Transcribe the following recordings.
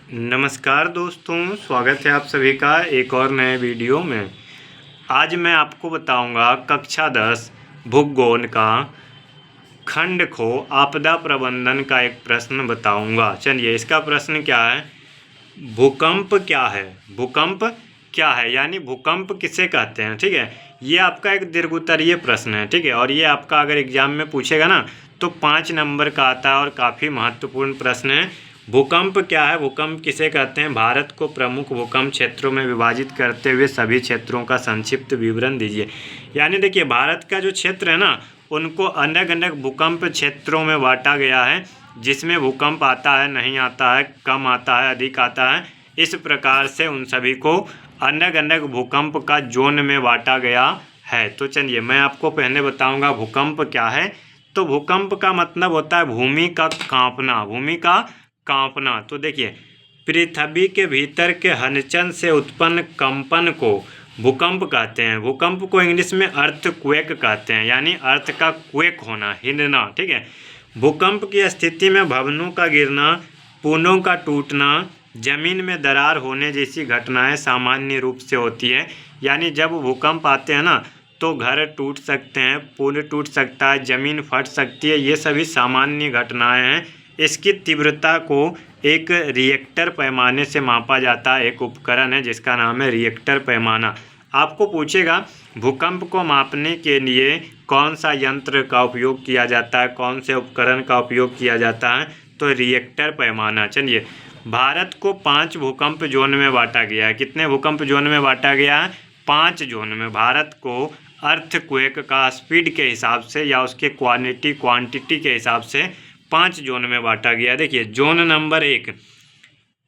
नमस्कार दोस्तों, स्वागत है आप सभी का एक और नए वीडियो में। आज मैं आपको बताऊंगा कक्षा 10 भूगोल का खंड खो आपदा प्रबंधन का एक प्रश्न बताऊंगा। चलिए, इसका प्रश्न क्या है? भूकंप क्या है? भूकंप क्या है यानी भूकंप किसे कहते हैं। ठीक है, ये आपका एक दीर्घोत्तरीय प्रश्न है। ठीक है, और ये आपका अगर एग्जाम में पूछेगा ना तो 5 नंबर का आता है और काफ़ी महत्वपूर्ण प्रश्न है। भूकंप क्या है, भूकंप किसे कहते हैं, भारत को प्रमुख भूकंप क्षेत्रों में विभाजित करते हुए सभी क्षेत्रों का संक्षिप्त विवरण दीजिए। यानी देखिए, भारत का जो क्षेत्र है ना उनको अलग अलग भूकंप क्षेत्रों में बांटा गया है, जिसमें भूकंप आता है, नहीं आता है, कम आता है, अधिक आता है। इस प्रकार से उन सभी को अलग अलग भूकंप का जोन में बांटा गया है। तो चलिए, मैं आपको पहले बताऊंगा भूकंप क्या है। तो भूकंप का मतलब होता है भूमि का कांपना, भूमि का कांपना। तो देखिए, पृथ्वी के भीतर के हलचल से उत्पन्न कंपन को भूकंप कहते हैं। भूकंप को इंग्लिश में अर्थक्वेक कहते हैं, यानी अर्थ का क्वेक होना, हिलना। ठीक है, भूकंप की स्थिति में भवनों का गिरना, पुलों का टूटना, जमीन में दरार होने जैसी घटनाएं सामान्य रूप से होती है। यानी जब भूकंप आते हैं ना तो घर टूट सकते हैं, पुल टूट सकता है, ज़मीन फट सकती है, ये सभी सामान्य घटनाएं हैं। इसकी तीव्रता को एक रिएक्टर पैमाने से मापा जाता है। एक उपकरण है जिसका नाम है रिएक्टर पैमाना। आपको पूछेगा भूकंप को मापने के लिए कौन सा यंत्र का उपयोग किया जाता है, कौन से उपकरण का उपयोग किया जाता है, तो रिएक्टर पैमाना। चलिए, भारत को 5 भूकंप जोन में बांटा गया है। कितने भूकंप जोन में बांटा गया है? 5 जोन में। भारत को अर्थक्वेक का स्पीड के हिसाब से या उसके क्वांटिटी के हिसाब से 5 जोन में बांटा गया। देखिए, जोन नंबर 1,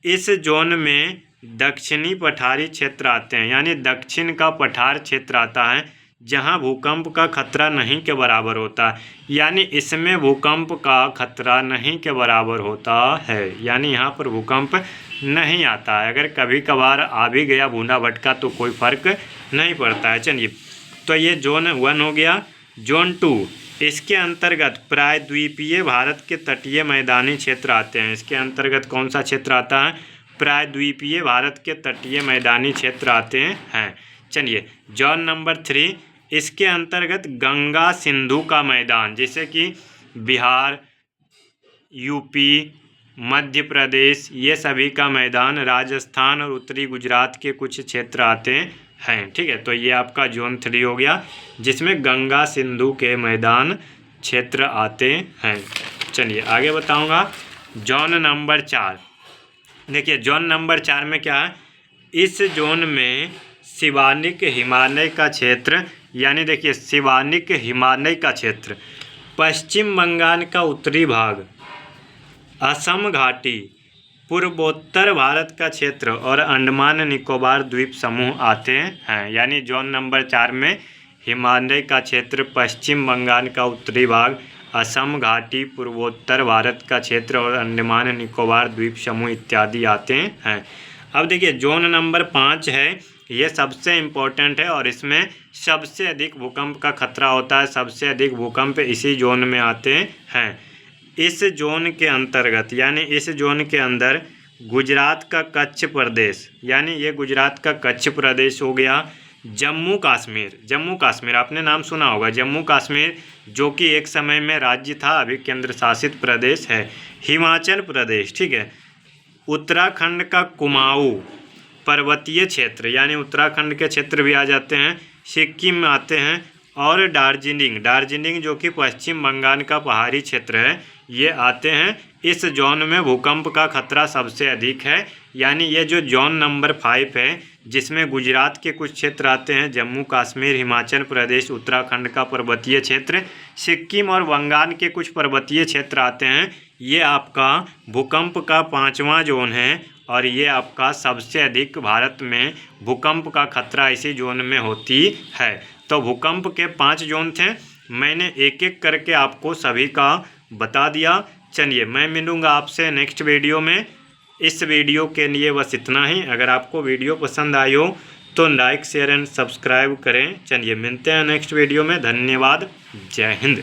इस जोन में दक्षिणी पठारी क्षेत्र आते हैं, यानी दक्षिण का पठार क्षेत्र आता है जहां भूकंप का खतरा नहीं के बराबर होता है। यानी इसमें भूकंप का खतरा नहीं के बराबर होता है, यानी यहाँ पर भूकंप नहीं आता है। अगर कभी कभार आ भी गया बूंदा भटका तो कोई फर्क नहीं पड़ता है। चलिए, तो ये जोन 1 हो गया। जोन 2, इसके अंतर्गत प्रायद्वीपीय भारत के तटीय मैदानी क्षेत्र आते हैं। इसके अंतर्गत कौन सा क्षेत्र आता है? प्रायद्वीपीय भारत के तटीय मैदानी क्षेत्र आते हैं। चलिए, जोन नंबर 3, इसके अंतर्गत गंगा सिंधु का मैदान, जैसे कि बिहार, यूपी, मध्य प्रदेश, ये सभी का मैदान, राजस्थान और उत्तरी गुजरात के कुछ क्षेत्र आते हैं। ठीक है, तो ये आपका जोन 3 हो गया, जिसमें गंगा सिंधु के मैदान क्षेत्र आते हैं। चलिए, आगे बताऊंगा जोन नंबर 4। देखिए, जोन नंबर 4 में क्या है? इस जोन में शिवालिक हिमालय का क्षेत्र, यानी देखिए शिवालिक हिमालय का क्षेत्र, पश्चिम बंगाल का उत्तरी भाग, असम घाटी, पूर्वोत्तर भारत का क्षेत्र और अंडमान निकोबार द्वीप समूह आते हैं। यानी जोन नंबर 4 में हिमालय का क्षेत्र, पश्चिम बंगाल का उत्तरी भाग, असम घाटी, पूर्वोत्तर भारत का क्षेत्र और अंडमान निकोबार द्वीप समूह इत्यादि आते हैं। अब देखिए, जोन नंबर 5 है, ये सबसे इम्पोर्टेंट है और इसमें सबसे अधिक भूकंप का खतरा होता है। सबसे अधिक भूकंप इसी जोन में आते हैं। इस जोन के अंतर्गत, यानी इस जोन के अंदर गुजरात का कच्छ प्रदेश, यानी ये गुजरात का कच्छ प्रदेश हो गया, जम्मू कश्मीर आपने नाम सुना होगा, जम्मू कश्मीर जो कि एक समय में राज्य था, अभी केंद्र शासित प्रदेश है, हिमाचल प्रदेश, ठीक है, उत्तराखंड का कुमाऊं पर्वतीय क्षेत्र, यानी उत्तराखंड के क्षेत्र भी आ जाते हैं, सिक्किम में आते हैं, और दार्जिलिंग जो कि पश्चिम बंगाल का पहाड़ी क्षेत्र है, ये आते हैं। इस जोन में भूकंप का खतरा सबसे अधिक है। यानी ये जो जोन नंबर 5 है, जिसमें गुजरात के कुछ क्षेत्र आते हैं, जम्मू कश्मीर, हिमाचल प्रदेश, उत्तराखंड का पर्वतीय क्षेत्र, सिक्किम और बंगाल के कुछ पर्वतीय क्षेत्र आते हैं, ये आपका भूकंप का 5वां जोन है और ये आपका सबसे अधिक भारत में भूकंप का खतरा इसी जोन में होती है। तो भूकंप के 5 जोन थे, मैंने एक एक करके आपको सभी का बता दिया। चलिए, मैं मिलूँगा आपसे नेक्स्ट वीडियो में। इस वीडियो के लिए बस इतना ही। अगर आपको वीडियो पसंद आई हो तो लाइक, शेयर एंड सब्सक्राइब करें। चलिए, मिलते हैं नेक्स्ट वीडियो में। धन्यवाद। जय हिंद।